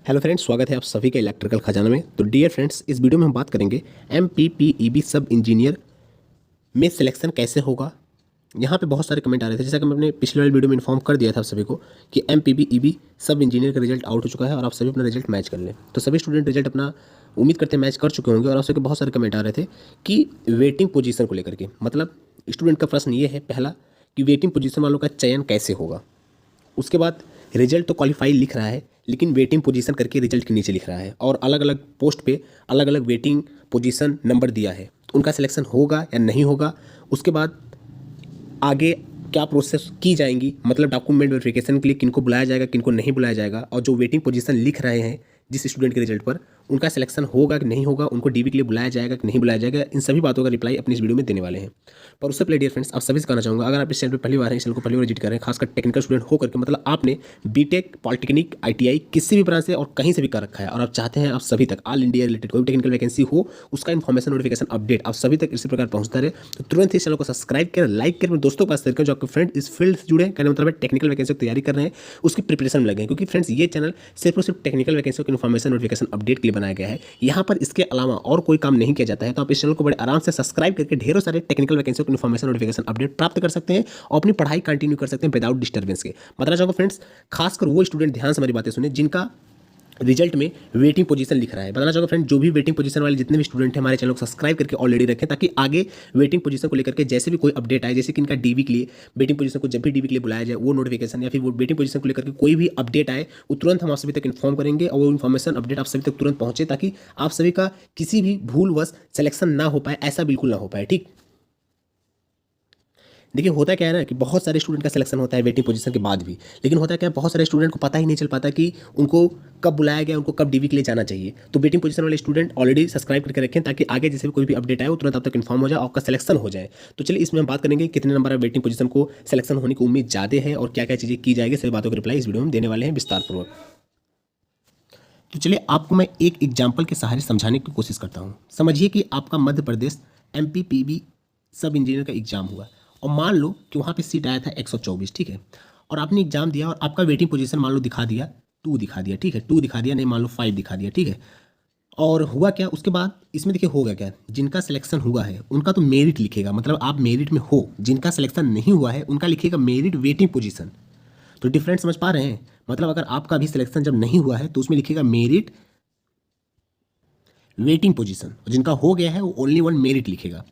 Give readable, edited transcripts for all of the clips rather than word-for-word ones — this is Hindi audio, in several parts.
हेलो फ्रेंड्स, स्वागत है आप सभी का इलेक्ट्रिकल खजाना में। तो डियर फ्रेंड्स, इस वीडियो में हम बात करेंगे एमपीपीईबी सब इंजीनियर में सिलेक्शन कैसे होगा। यहाँ पे बहुत सारे कमेंट आ रहे थे, जैसा कि मैं अपने पिछले वाले वीडियो में इन्फॉर्म कर दिया था आप सभी को कि एमपीपीईबी सब इंजीनियर का रिजल्ट आउट हो चुका है और आप सभी अपना रिजल्ट मैच कर लें। तो सभी स्टूडेंट रिजल्ट अपना उम्मीद करते हैं मैच कर चुके होंगे और आप सभी के बहुत सारे कमेंट आ रहे थे कि वेटिंग पोजीशन को लेकर के, मतलब स्टूडेंट का प्रश्न ये है पहला कि वेटिंग पोजीशन वालों का चयन कैसे होगा। उसके बाद रिजल्ट तो क्वालिफाई लिख रहा है लेकिन वेटिंग पोजीशन करके रिजल्ट के नीचे लिख रहा है और अलग अलग पोस्ट पे अलग अलग वेटिंग पोजीशन नंबर दिया है। तो उनका सिलेक्शन होगा या नहीं होगा, उसके बाद आगे क्या प्रोसेस की जाएंगी, मतलब डॉक्यूमेंट वेरिफिकेशन के लिए किनको बुलाया जाएगा किनको नहीं बुलाया जाएगा, और जो वेटिंग पोजीशन लिख रहे हैं जिस स्टूडेंट के रिजल्ट पर उनका सिलेक्शन होगा कि नहीं होगा, उनको डीबी के लिए बुलाया जाएगा कि नहीं बुलाया जाएगा, इन सभी बातों का रिप्लाई अपनी इस वीडियो में देने वाले हैं। पर उससे पहले डियर फ्रेंड्स, आप सभी से कहना चाहूँगा, अगर आप इस चैनल पर पहली बार हैं, इस चैनल को पहली बार विजिट कर रहे हैं, खासकर टेक्निकल स्टूडेंट होकर के, मतलब आपने बीटेक, पॉलिटेक्निक, आईटीआई किसी भी ब्रांच से और कहीं से भी कर रखा है और आप चाहते हैं आप सभी तक ऑल इंडिया रिलेटेड कोई भी टेक्निकल वैकेंसी हो उसका इन्फॉर्मेशन नोटिफिकेशन अपडेट आप सभी तक इसी प्रकार पहुंचता रहे, तो तुरंत ही इस चैनल को सब्सक्राइब करें, लाइक करें, दोस्तों के पास शेयर करें जो आपके फ्रेंड इस फील्ड से जुड़े हैं, कहने मतलब टेक्निकल वैकेंसी की तैयारी कर रहे हैं, उसकी प्रिपरेशन में लगे हैं। क्योंकि फ्रेंड्स ये चैनल सिर्फ और सिर्फ टेक्निकल वैकेंसी की इन्फॉर्मेशन नोटिफिकेशन अपडेट के लिए बनाया गया है। यहाँ पर इसके अलावा और कोई काम नहीं किया जाता है। तो आप इस चैनल को बड़े आराम से सब्सक्राइब करके ढेरों सारे टेक्निकल वैकेंसी की इन्फॉर्मेशन नोटिफिकेशन अपडेट प्राप्त कर सकते हैं और अपनी पढ़ाई कंटिन्यू कर सकते हैं विदाउट डिस्टर्बेंस के। बताना चाहूँगा फ्रेंड्स, खासकर वो स्टूडेंट ध्यान से हमारी बातें सुने जिनका रिजल्ट में वेटिंग पोजीशन लिख रहा है। बताना चाहूँगा फ्रेंड, जो भी वेटिंग पोजीशन वाले जितने भी स्टूडेंट हैं हमारे चैनल को सब्सक्राइब करके ऑलरेडी रखें, ताकि आगे वेटिंग पोजीशन को लेकर के जैसे भी कोई अपडेट आए, जैसे कि इनका डीबी के लिए वेटिंग पोजीशन को जब भी डीबी के लिए बुलाया जाए वो नोटिफिकेशन, या फिर वो वेटिंग पोजीशन को लेकर के कोई भी अपडेट आए वो तुरंत हम आप सभी तक इन्फॉर्म करेंगे और वो इन्फॉर्मेशन अपडेट आप सभी तक तुरंत पहुंचे, ताकि आप सभी का किसी भी भूलवश सिलेक्शन ना हो पाए, ऐसा बिल्कुल ना हो पाए। ठीक, देखिए होता क्या है ना कि बहुत सारे स्टूडेंट का सिलेक्शन होता है वेटिंग पोजीशन के बाद भी, लेकिन होता क्या है बहुत सारे स्टूडेंट को पता ही नहीं चल पाता कि उनको कब बुलाया गया, उनको कब डीवी के लिए जाना चाहिए। तो वेटिंग पोजीशन वाले स्टूडेंट ऑलरेडी सब्सक्राइब करके रखें ताकि आगे जैसे भी कोई भी अपडेट आए वो तुरंत आप तक इन्फॉर्म हो जाए और आपका सिलेक्शन हो जाए। तो चलिए इसमें हम बात करेंगे कितने नंबर वेटिंग पोजीशन को सिलेक्शन होने की उम्मीद ज़्यादा है और क्या क्या चीज़ें की जाएगी, सभी बातों के रिप्लाई इस वीडियो में देने वाले हैं विस्तारपूर्वक। तो चलिए आपको मैं एक एग्जाम्पल के सहारे समझाने की कोशिश करता हूँ। समझिए कि आपका मध्य प्रदेश एमपीपीबी सब इंजीनियर का एग्जाम हुआ और मान लो कि वहाँ पे सीट आया था 124, ठीक है, और आपने एग्जाम दिया और आपका वेटिंग पोजीशन मान लो दिखा दिया 2 दिखा दिया, ठीक है, 2 दिखा दिया, नहीं मान लो 5 दिखा दिया, ठीक है। और हुआ क्या उसके बाद, इसमें देखिए होगा क्या, जिनका सिलेक्शन हुआ है उनका तो मेरिट लिखेगा, मतलब आप मेरिट में हो, जिनका सिलेक्शन नहीं हुआ है उनका लिखेगा मेरिट वेटिंग पोजीशन। तो डिफरेंट समझ पा रहे हैं, मतलब अगर आपका भी सिलेक्शन जब नहीं हुआ है तो उसमें लिखेगा मेरिट वेटिंग पोजीशन, जिनका हो गया है वो ओनली वन मेरिट लिखेगा।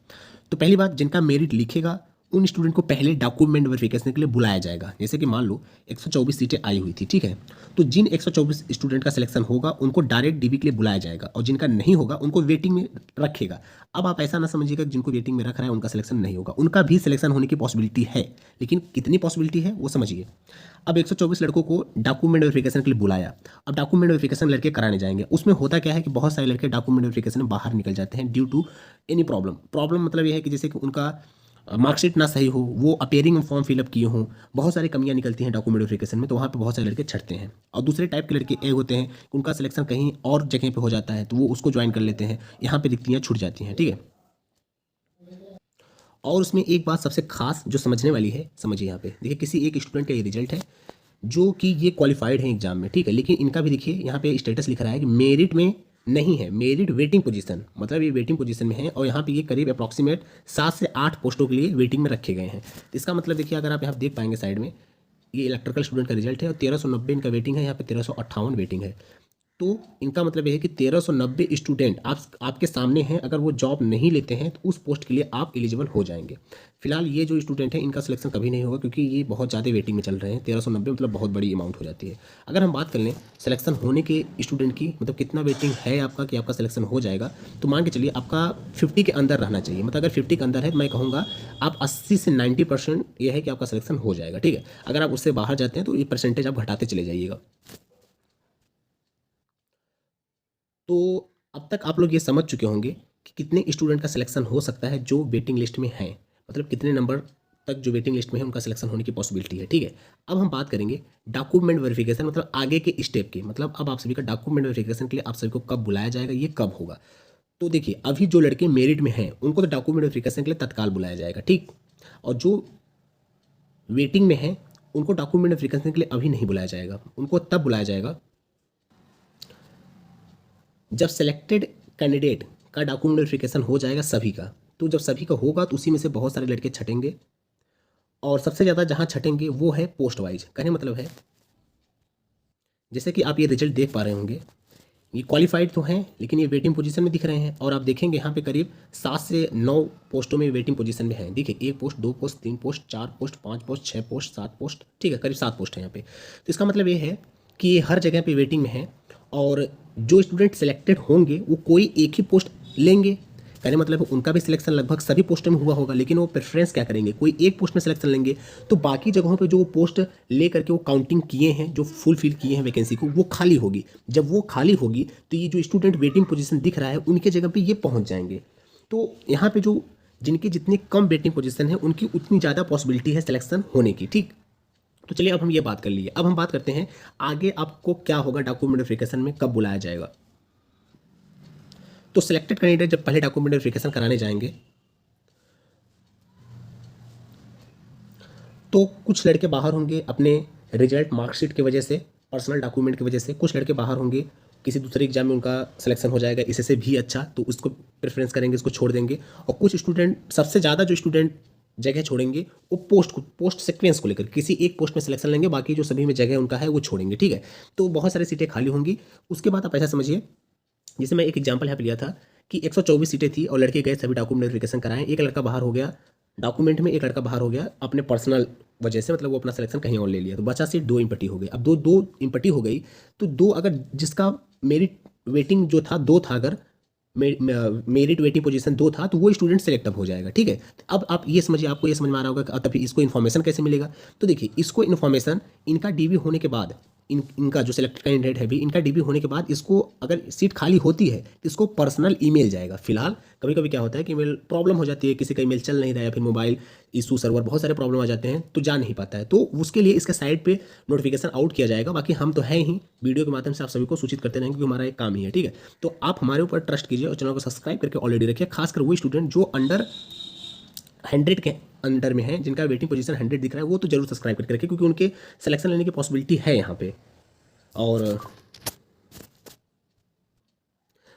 तो पहली बात, जिनका मेरिट लिखेगा उन स्टूडेंट को पहले डॉक्यूमेंट वेरिफिकेशन के लिए बुलाया जाएगा। जैसे कि मान लो 124 सीटें आई हुई थी, ठीक है, तो जिन 124 स्टूडेंट का सिलेक्शन होगा उनको डायरेक्ट डीबी के लिए बुलाया जाएगा और जिनका नहीं होगा उनको वेटिंग में रखेगा। अब आप ऐसा ना समझिएगा कि जिनको वेटिंग में रख रहा है उनका सिलेक्शन नहीं होगा, उनका भी सिलेक्शन होने की पॉसिबिलिटी है, लेकिन कितनी पॉसिबिलिटी है वो समझिए। अब 124 लड़कों को डॉक्यूमेंट वेरिफिकेशन के लिए बुलाया। अब डॉक्यूमेंट वेरिफिकेशन लड़के कराने जाएंगे, उसमें होता क्या है कि बहुत सारे लड़के डॉक्यूमेंट वेरिफिकेशन में बाहर निकल जाते हैं due to any problem. Problem मतलब यह है कि जैसे कि उनका मार्कशीट ना सही हो, वो अपेयरिंग में फॉर्म फिलअप किए हों, बहुत सारी कमियां निकलती हैं डॉक्यूमेंट वेरिफिकेशन में, तो वहाँ पे बहुत सारे लड़के छटते हैं। और दूसरे टाइप के लड़के ये होते हैं कि उनका सिलेक्शन कहीं और जगह पे हो जाता है तो वो उसको ज्वाइन कर लेते हैं, यहाँ पे रिक्तियाँ छूट जाती हैं, ठीक है। और उसमें एक बात सबसे खास जो समझने वाली है, समझिए यहाँ पे देखिए किसी एक स्टूडेंट का ये रिजल्ट है जो कि ये क्वालिफाइड है एग्जाम में, ठीक है, लेकिन इनका भी देखिए यहाँ पे स्टेटस लिख रहा है कि मेरिट में नहीं है, मेरिट वेटिंग पोजीशन, मतलब ये वेटिंग पोजीशन में है और यहाँ पे ये करीब अप्रॉक्सीमेट 7 से 8 पोस्टों के लिए वेटिंग में रखे गए हैं। तो इसका मतलब देखिए अगर आप यहाँ देख पाएंगे साइड में ये इलेक्ट्रिकल स्टूडेंट का रिजल्ट है और 1390 इनका वेटिंग है, यहाँ पे 1358 वेटिंग है। तो इनका मतलब यह है कि 1390 स्टूडेंट आपके सामने हैं, अगर वो जॉब नहीं लेते हैं तो उस पोस्ट के लिए आप एलिजिबल हो जाएंगे। फिलहाल ये जो स्टूडेंट है इनका सिलेक्शन कभी नहीं होगा क्योंकि ये बहुत ज़्यादा वेटिंग में चल रहे हैं, 1390 मतलब बहुत बड़ी अमाउंट हो जाती है। अगर हम बात कर लें सिलेक्शन होने के स्टूडेंट की, मतलब कितना वेटिंग है आपका कि आपका सिलेक्शन हो जाएगा, तो मान के चलिए आपका 50 के अंदर रहना चाहिए, मतलब अगर 50 के अंदर है तो मैं कहूँगा आप 80 से 90% यह है कि आपका सिलेक्शन हो जाएगा, ठीक है। अगर आप उससे बाहर जाते हैं तो ये परसेंटेज आप घटाते चले जाइएगा। तो अब तक आप लोग ये समझ चुके होंगे कि कितने स्टूडेंट का सिलेक्शन हो सकता है जो वेटिंग लिस्ट में हैं, मतलब कितने नंबर तक जो वेटिंग लिस्ट में है उनका सिलेक्शन होने की पॉसिबिलिटी है, ठीक है। अब हम बात करेंगे डॉक्यूमेंट वेरिफिकेशन, मतलब आगे के स्टेप की, मतलब अब आप सभी का डॉक्यूमेंट वेरिफिकेशन के लिए आप सभी को कब बुलाया जाएगा, ये कब होगा। तो देखिए अभी जो लड़के मेरिट में हैं उनको तो डॉक्यूमेंट वेरिफिकेशन के लिए तत्काल बुलाया जाएगा, ठीक, और जो वेटिंग में हैं उनको डॉक्यूमेंट वेरिफिकेशन के लिए अभी नहीं बुलाया जाएगा, उनको तब बुलाया जाएगा जब सेलेक्टेड कैंडिडेट का डॉक्यूमेंट वेरिफिकेशन हो जाएगा सभी का, तो जब सभी का होगा तो उसी में से बहुत सारे लड़के छटेंगे, और सबसे ज़्यादा जहाँ छटेंगे वो है पोस्ट वाइज। कहने मतलब है, जैसे कि आप ये रिजल्ट देख पा रहे होंगे, ये क्वालिफाइड तो हैं लेकिन ये वेटिंग पोजीशन में दिख रहे हैं, और आप देखेंगे यहाँ पे करीब 7 से 9 पोस्टों में वेटिंग पोजीशन में हैं। देखिए 1 post, 2 post, 3 post, 4 post, 5 post, 6 post, 7 post, ठीक है, करीब 7 पोस्ट हैं यहाँ पे। तो इसका मतलब ये है कि ये हर जगह पे वेटिंग में है, और जो स्टूडेंट सेलेक्टेड होंगे वो कोई एक ही पोस्ट लेंगे। कहने मतलब उनका भी सिलेक्शन लगभग सभी पोस्टों में हुआ होगा, लेकिन वो प्रेफरेंस क्या करेंगे, कोई एक पोस्ट में सिलेक्शन लेंगे, तो बाकी जगहों पे जो पोस्ट ले करके वो काउंटिंग किए हैं, जो फुलफिल किए हैं वैकेंसी को, वो खाली होगी। जब वो खाली होगी तो ये जो स्टूडेंट वेटिंग पोजीशन दिख रहा है उनके जगह पे ये पहुंच जाएंगे। तो यहाँ पे जो जिनकी जितनी कम वेटिंग पोजीशन है उनकी उतनी ज़्यादा पॉसिबिलिटी है सिलेक्शन होने की, ठीक। तो चलिए अब हम ये बात कर लिए, अब हम बात करते हैं आगे आपको क्या होगा डॉक्यूमेंट वेरिफिकेशन में, कब बुलाया जाएगा। तो सिलेक्टेड कैंडिडेट जब पहले डॉक्यूमेंट वेरिफिकेशन कराने जाएंगे तो कुछ लड़के बाहर होंगे अपने रिजल्ट मार्कशीट की वजह से, पर्सनल डॉक्यूमेंट की वजह से, कुछ लड़के बाहर होंगे किसी दूसरे एग्जाम में उनका सिलेक्शन हो जाएगा इससे से भी अच्छा, तो उसको प्रेफरेंस करेंगे, इसको छोड़ देंगे। और कुछ स्टूडेंट, सबसे ज़्यादा जो स्टूडेंट जगह छोड़ेंगे वो पोस्ट सीक्वेंस को लेकर किसी एक पोस्ट में सिलेक्शन लेंगे, बाकी जो सभी में जगह उनका है वो छोड़ेंगे, ठीक है। तो बहुत सारी सीटें खाली होंगी। उसके बाद आप ऐसा समझिए, जैसे मैं एक एग्जांपल यहाँ पे लिया था कि 124 सीटें थी और लड़के गए सभी डॉक्यूमेंट वेरिफिकेशन कराएं, एक लड़का बाहर हो गया डॉक्यूमेंट में, एक लड़का बाहर हो गया अपने पर्सनल वजह से, मतलब वो अपना सिलेक्शन कहीं और ले लिया, तो बचा सीट 2 इम्पटी हो गई। अब दो इम्पटी हो गई तो 2, अगर जिसका मेरिट वेटिंग जो था 2 था, अगर मेरिट वेटिंग पोजीशन 2 था तो वो स्टूडेंट सेलेक्ट अप हो जाएगा, ठीक है। अब आप ये समझिए, आपको ये समझ में आ रहा होगा कि तभी इसको इन्फॉर्मेशन कैसे मिलेगा। तो देखिए इसको इन्फॉर्मेशन इनका डीबी होने के बाद, इनका जो सिलेक्टेड कैंडिडेट है भी, इनका डीबी होने के बाद इसको अगर सीट खाली होती है तो इसको पर्सनल ईमेल जाएगा। फिलहाल कभी कभी क्या होता है कि ईमेल प्रॉब्लम हो जाती है, किसी का ईमेल चल नहीं रहा है, फिर मोबाइल इशू, सर्वर, बहुत सारे प्रॉब्लम आ जाते हैं तो जा नहीं पाता है, तो उसके लिए इसके साइड पे नोटिफिकेशन आउट किया जाएगा। बाकी हम तो हैं ही, वीडियो के माध्यम से आप सभी को सूचित करते रहेंगे, क्योंकि हमारा एक काम ही है, ठीक है। तो आप हमारे ऊपर ट्रस्ट कीजिए और चैनल को सब्सक्राइब करके ऑलरेडी रखिए, खासकर वो स्टूडेंट जो अंडर 100 के अंडर में है, जिनका वेटिंग पोजीशन 100 दिख रहा है, वो तो जरूर सब्सक्राइब करके रखिए, क्योंकि उनके सिलेक्शन लेने की पॉसिबिलिटी है यहाँ पे। और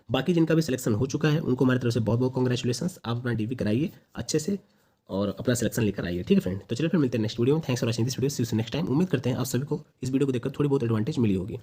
बाकी जिनका भी सिलेक्शन हो चुका है उनको हमारी तरफ से बहुत बहुत कॉन्ग्रेचुलेशंस। आप अपना डीवी कराइए अच्छे से और अपना सिलेक्शन लेकर आइए, ठीक है फ्रेंड। तो चलिए फिर मिलते हैं नेक्स्ट वीडियो में। Thanks for watching this video, see you next time. उम्मीद करते हैं आप सभी को इस वीडियो को देखकर थोड़ी बहुत एडवांटेज मिली होगी।